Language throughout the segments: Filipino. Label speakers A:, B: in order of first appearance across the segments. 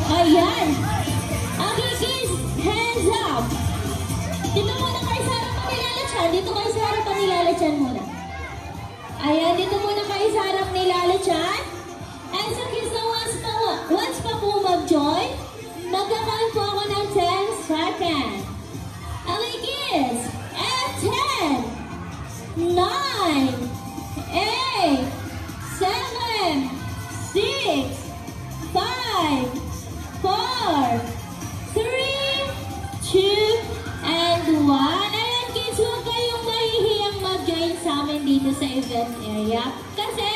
A: Ayan. Okay, kids, hands up. Dito muna kayo sa harapan ni Lala Chan. Dito kayo sa harapan ni Lala Chan muna. Ayan, dito muna kayo sa harap ni Lala Chan. And sa kids na once pa po mag-join, magkakaroon po ako ng 10 seconds. Okay, kids. And 10, 9, 8, 7, 6, 5, 4, 3, 2, and 1. Ayan kids, huwag kayong mahihiyang mag-join sa amin dito sa event area. Kasi,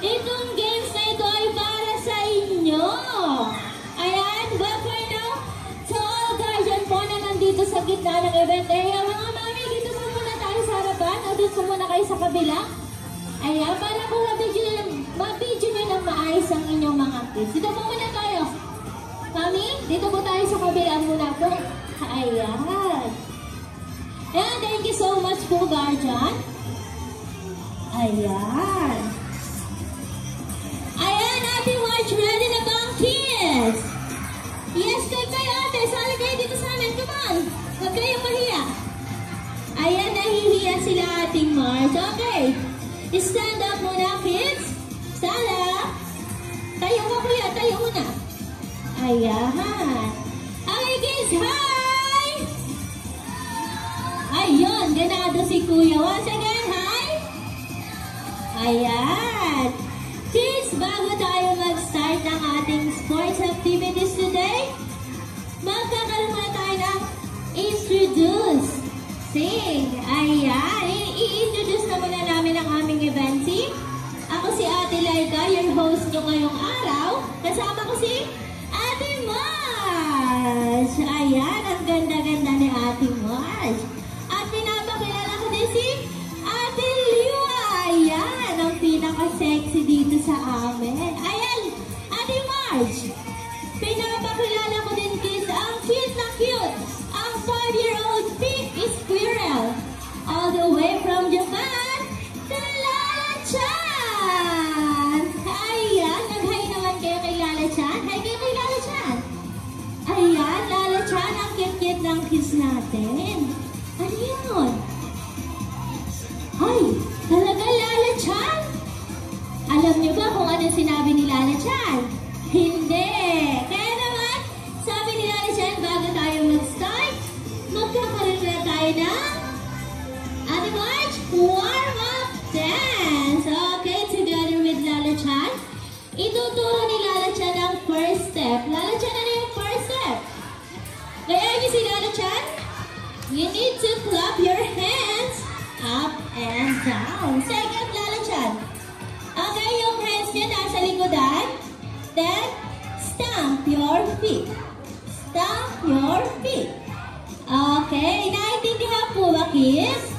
A: itong games na ito ay para sa inyo. Ayan, but for now, to all guardian po na nandito sa gitna ng event area, mga mami, dito po muna tayo sa harapan. O dito muna kayo sa kabila. Ayan, para po ma-video nyo ng maayos ang inyong mga kids. Dito po muna tayo. Mami, dito po tayo sa kabila muna po. Ayan. Ayan, thank you so much po, guardian. Ayan. Ayan, Ate March, ready na ba ang kids? Yes, kayo ate. Sali kayo dito sa amin. Come on. Huwag kayong mahiya. Ayan, nahihiya sila Ate March. Okay. Stand up muna, kids. Sala. Tayo mo, kuya. Tayo muna. Ayan. Okay, kids. Hi! Ayun. Ganado si kuya. Once again, hi! Ayan. Kids, bago tayo mag-start ng ating sports activities today, magkakaroon muna tayo ng introduce. Sing. Ayan. I-introduce na muna namin ang aming eventee. Ako si Ate Laika, your host nyo ngayong araw. Kasama ko si Ate March. Ayan, ang ganda-ganda ni Ate March. At pinapakilala ko din si Ate Liwa. Ayan, ang pinaka-sexy dito sa amin. Ayan, Ate March. Pinapakilala ko din kids, ang cute na cute. Ang 5-year-old pink squirrel. All the way from Japan, to Lala Chan. Ayan, nag-hi naman kayo kay Lala Chan. Hi kayo kay Lala Chan. Ayan, Lala Chan, ang cute-cute ng kids natin. Ano yun? Ay, talaga Lala Chan? Alam niyo ba kung ano sinabi ni Lala Chan? Hindi. Kaya naman, sabi ni Lala Chan, bago tayo mag-start, magkakaroon na tayo ng Ate March warm-up dance. Okay, together with Lala Chan, ituturo ni Lala Chan ang first step. Lala Chan, ano yung first step? Kaya niyo si Lala Chan? You need to clap your hands up and down. Second, lalachan. Okay, yung hands niya nasa likodan. Then, stamp your feet. Stamp your feet. Okay, naintindihan po ba, kids?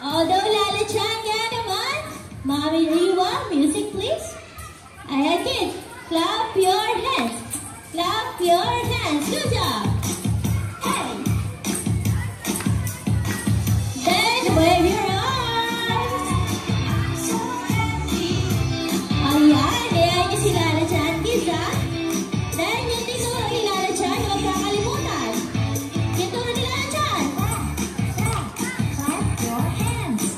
A: Although lalachan nga naman, Mommy Riwa, music please. Ayan, kids. Clap your hands. Clap your hands. Good job. Hey. Then wave your arms. Ayan. Ayan yung silalachan, kids, ha? Then yung dito ilalachan, huwag kakalimutan. Ito ang nilalachan. Clap your hands.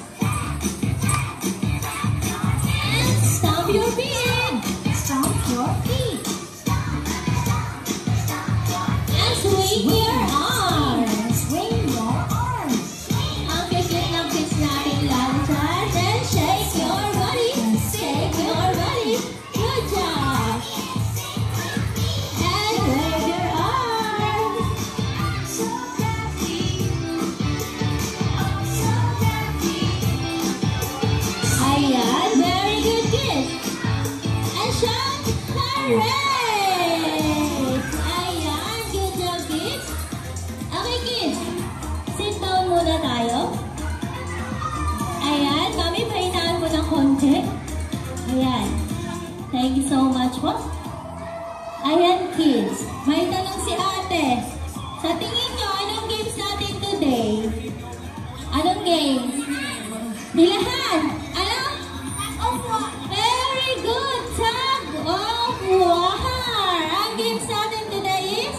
A: And stomp your feet. Stomp your feet. And swing your arms. Swing your arms. Ang kikit ng kids natin lalachan. Then shake your body. Shake your body. Good job. And wave your arms. Ayan, very good kids. And shout, hooray! Ayan, good job kids. Okay kids, sit down muna tayo. Ayan, kami pahinaan mo ng konti. Ayan, thank you so much po. Ayan kids, may tanong si ate. Sa tingin nyo, anong games natin today? Anong games? Nilahan! Ano? Very good! Tag of war! Ang games natin today is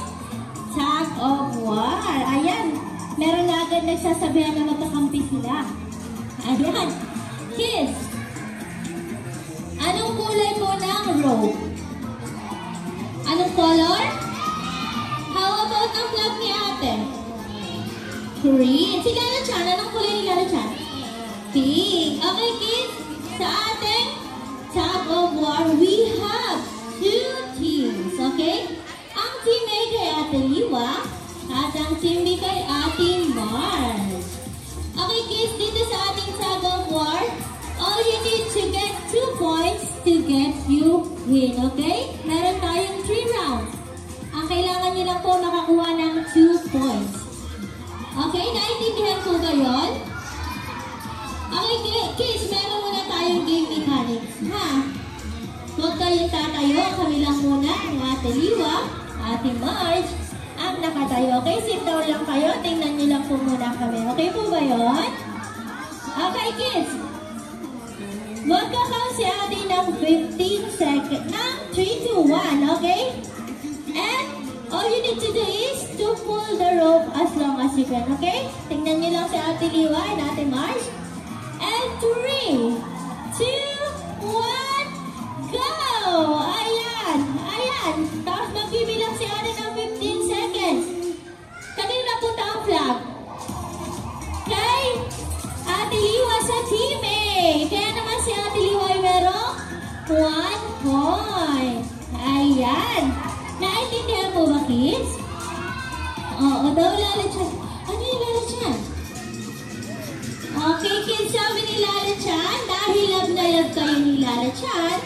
A: Tag of war. Ayan, meron na agad nagsasabihan na magkakampi sila. Ayan, kids, anong kulay po ng rope? Anong color? How about ang flag ni ate? Green. Si Lalachan, anong kulay ni Lalachan? Pink. Okay, kids, sa ating Tag of War, we have 2 teams, okay? Ang team A kay Ate Liwa at ang team B kay Ate Mars. Okay, kids, dito sa ating Tag of War, all you need to get 2 points to get you win, okay? Meron tayong 3 rounds. Ang kailangan nyo lang po makakuha ng 2 points. Okay, naintindihan po ba yun? Okay, kids, meron muna tayong game mechanics, ha? Huwag kayong tatayo, kami lang muna, ang Ate Liwa, Ate Marge, ang nakatayo. Okay, sit down lang kayo, tingnan nyo lang po muna kami. Okay po ba yun? Okay, kids. Magkakount si Ate ng 15 seconds, ng 3, 2, 1, okay? And all you need to do is to pull the rope as long as you can, okay? Tingnan nyo lang si Ate Liwa and Ate Marge. And 3, 2, 1, go! Ayan, ayan. Tapos magbibilang si Ate ng 15 seconds. Kanina punta ang flag. Kay Ate Liwa sa team A. Kaya naman si Ate Liwa ay merong 1 point. Ayan. Naintindihan mo ba, kids? Oo, daw lalachan. Ano yung lalachan? Okay, kids, sabi ni Lalachan, dahil love na love kayo ni Lalachan,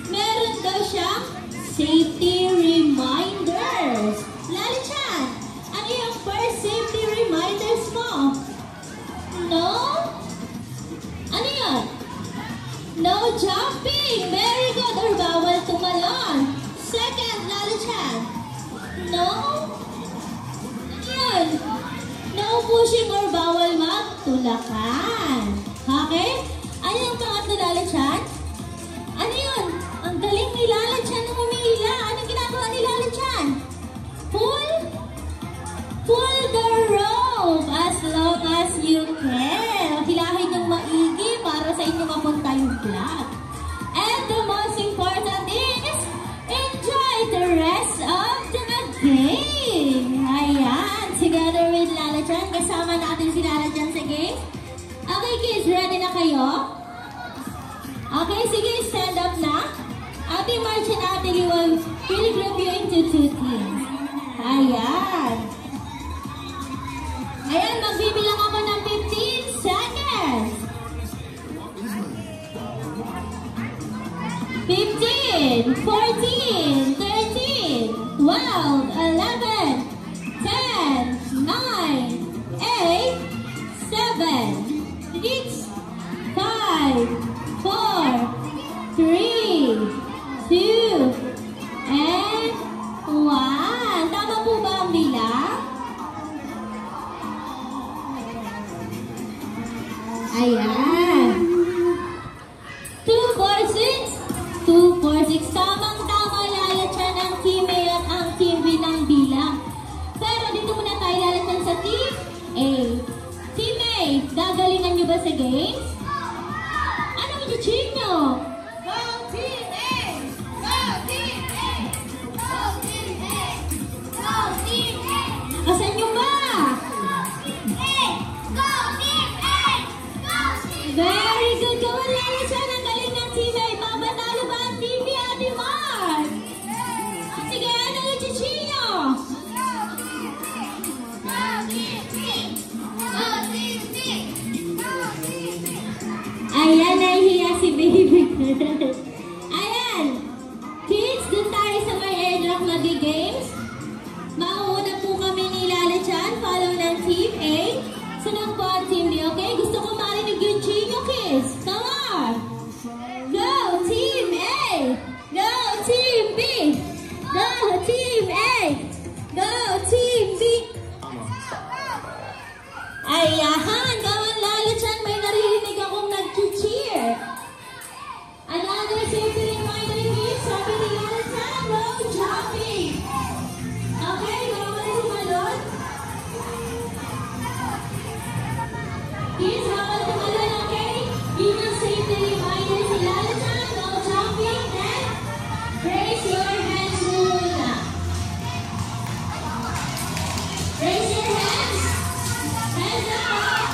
A: meron daw siyang safety reminders. Lalachan, ano yung first safety reminders mo? No? Ano yun? No jumping. Very good. Or bawal tumalon. Second, Lalachan. No? Ano yun? No pushing or bawal magtulakan. Okay? Ano yung pangatlo, Lalachan? Ano yun? Ang galing ni Lalachan na humila. Anong ginagawa ni Lalachan? Pull? Pull the rope as long as you can. Hilahin yung maigi para sa inyo mapunta yung flag. And the most important is, enjoy the rest of the game. Ayan. Together with Lalachan. Kasama natin si Lalachan sa game. Okay, kids. Ready na kayo? Okay, sige. Stand up na. Ate March and Ate Liwa will group you into 2 teams. Ayan. Ayan, magbibilang ako ng 15 seconds. 15, 14, 13, 12, 11, 10, 9, 8, 7, 6, 5, 4, 3, 2, and 1. Tama po ba ang bilang? Ayan. 2, 4, 6. 2, 4, 6. Tamang-tama lalatyan ang Team A at ang Team B ng bilang. Pero dito muna tayo lalatyan sa Team A. Team A, gagalingan nyo ba sa games? Anong i-cheer nyo?
B: Go Team A! Go Team A! Go Team A! Go Team A!
A: Asan nyo ba?
B: Team A! Go Team A! Go Team A!
A: Very good. Gawin lalatyan ang galing ng Team A. Mabatalo ba ang Team B, Ate Mark? Sige, anong i-cheer nyo? Ayan, nahihiya si baby. Ayan. Kids, dun tayo sa may airdrop games. Mauuna po kami ni Lala Chan, follow ng Team A. Sunod po ang Team B, okay? Gusto ko marinig yung cheer nyo, kids. Come on! Go, Team A! Go, Team B! Go, Team A! Go, Team B! Ayan, gawin Lala Chan, may narinig akong nag-cheer. Another safety reminder here, sabi ni Lala Chan, no jumping. Okay, bawal tumalon. Kids, bawal tumalon, okay? Yun ang safety reminder si Lala Chan, no jumping, and raise your hands muna. Raise your hands. Hands up.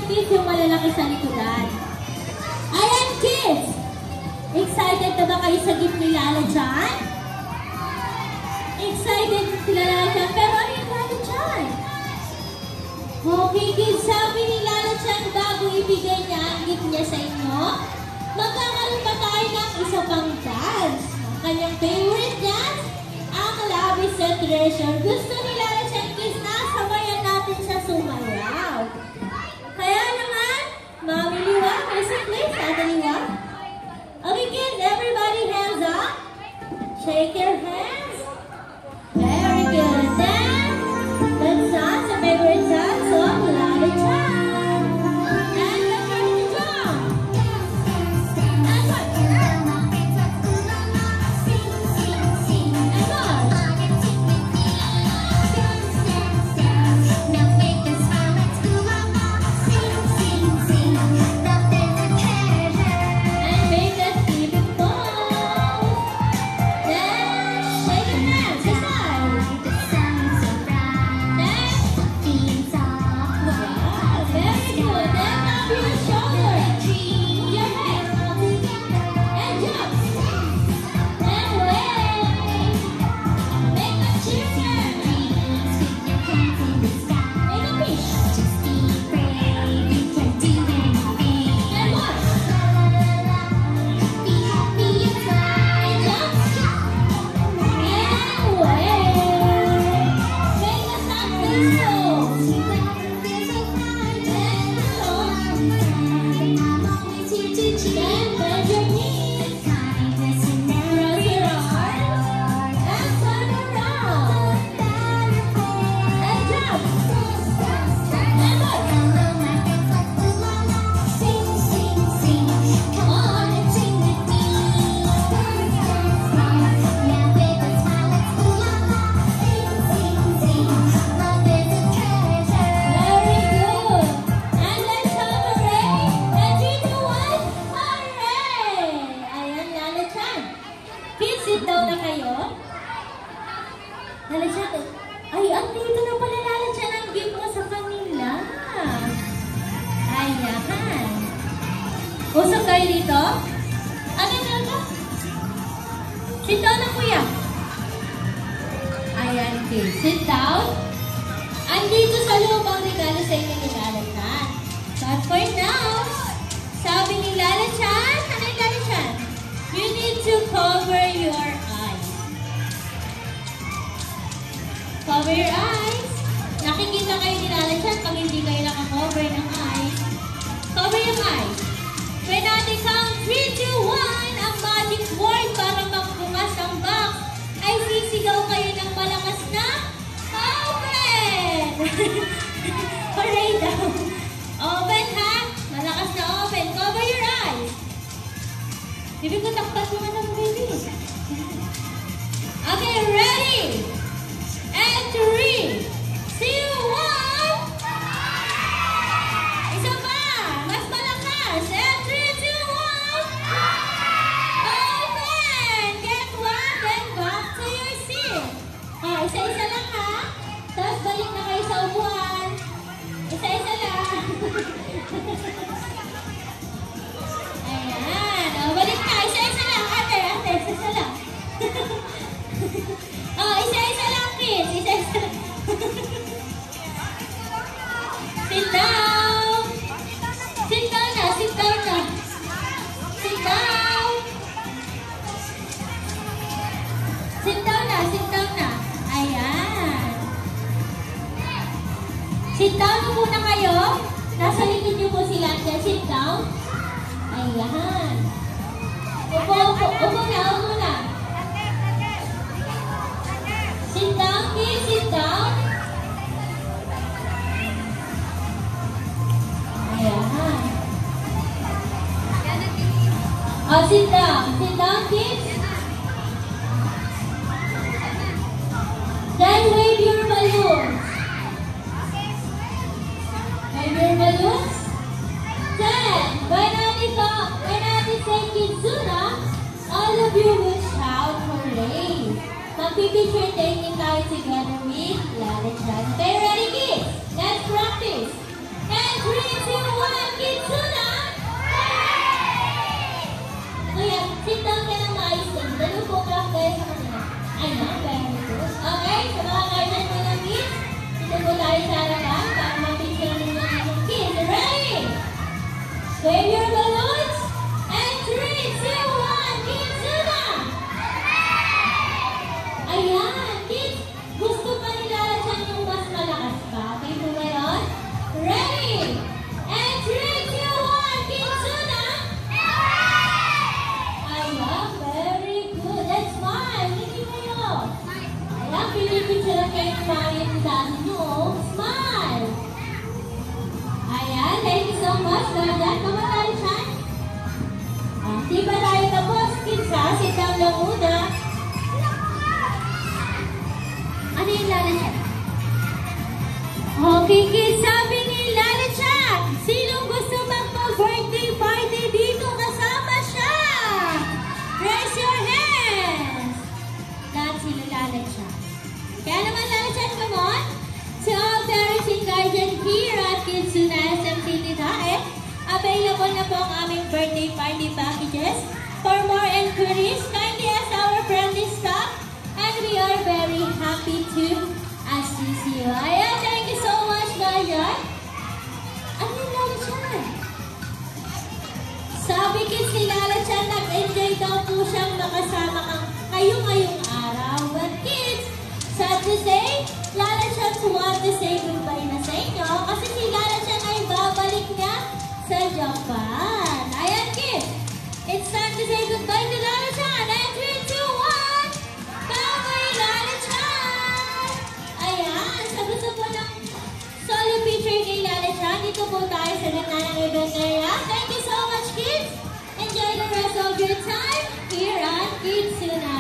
A: kids yung malalaki sa likodan. Ayan, kids! Excited na ba kayo sa gift ni Lala dyan? Excited sila Lala dyan, pero ano yung Lala dyan? Okay, kids, sabi ni Lala dyan bago ibigay niya ang gift niya sa inyo, magkakaroon pa tayo ng isa pang dance. Ang kanyang favorite dance, ang Love is a Treasure. Gusto ni Lala dyan, kids, na sabayan natin siya sumayaw. Kaya naman, Mami Liwa, Mr. Please, Ate Liwa. Okay, kids, everybody hands up. Shake your hands. Very good. Then, let's dance a favorite dance of Lala Chan. And let's ready to jump. And what? And march. And make us keep it bold. Then shake your hands aside. Then, wow, very good. Then up your shoulder. Your head. And jump. And wave. Make a cheer. Make a wish. And what? And jump. And wave. Make a sound whistle. Then bend your knees. Cross your arms. And turn around. And jump. And what? Come on and sing with me. Very good. And let's have a hooray. And 3, 2, 1, hooray! Ayan, Lala Chan. Kids, sit down na kayo. Lala Chan, ay, andito na pala Lala Chan ang gift mo sa kanila. Ayan. Usap kayo dito? Ano na? Sit down na, kuya. Ayan, kids. Sit down. Andito sa loob ang regalo sa inyo ni Lala Chan. But for now, sabi ni Lala Chan, ano yung Lala Chan? You need to cover your eyes. Cover your eyes. Nakikita kayo ni Lala Chan pag hindi kayo nakakover ng eyes. Cover your eyes. When natin count 3, 2, 1, ang magic word para magbukas ang box ay sisigaw kayo ng malakas na open! Hooray daw! Open ha! Malakas na open. Cover your eyes. Bibig ko takpat mo ng baby. Okay, ready? And 3, 2, 1. Isa pa! Mas malakas! And 3, 2, 1. Open! Get one, then back to your seat. Isa-isa lang ha. Tapos balik na kayo sa upuan. Isa-isa lang. Ayan. Balik na. Isa-isa lang. Ate, isa-isa lang. Isa-isa lang, kids. Isa-isa lang. Sit down. Sit down na. Sit down na. Sit down. Sit down na. Sit down na. Ayan. Sit down na muna kayo. Nasa likod niyo po sila. Sit down. Ayan. Upo na. Sit down, please. Sit down. Ayan. Sit down. Sit down, kids. Then wave your balloons. Wave your balloons. Then, when I say Kizuna, all of you will shout hooray. Magpipicture taking tayo together with Lala Chan. Okay, ready, kids? Let's practice. And 3, 2, 1. ang una. Ano yung Lala Chat? Okay kids, sabi ni Lala Chat, sinong gusto magpa-birthday party dito kasama siya? Raise your hands! Lahat sila Lala Chat. Kaya naman Lala Chat, come on! To all parents and guardian here at Kidsuna SMT Ditae, available na po ang aming birthday party packages. For more inquiries, kindly ask our friendly staff, and we are very happy to assist you. Ayan, thank you so much, Gayan. Ano yung Lala Chat? Sabi kids ni Lala Chat, nag-enjoy daw po siyang makasama kayo ngayong araw. But kids, sad to say, Lala Chat want to say goodbye na sa inyo kasi si Lala Chat ay babalik na sa Japan. Ayan kids, it's time to say goodbye to Lala Chat. And 3, 2, 1, bye-bye Lala Chat! Ayan, sa gusto po ng solo picture kay Lala Chat, dito po tayo sa gitna ng event area. Thank you so much kids! Enjoy the rest of your time here at Kidsuna.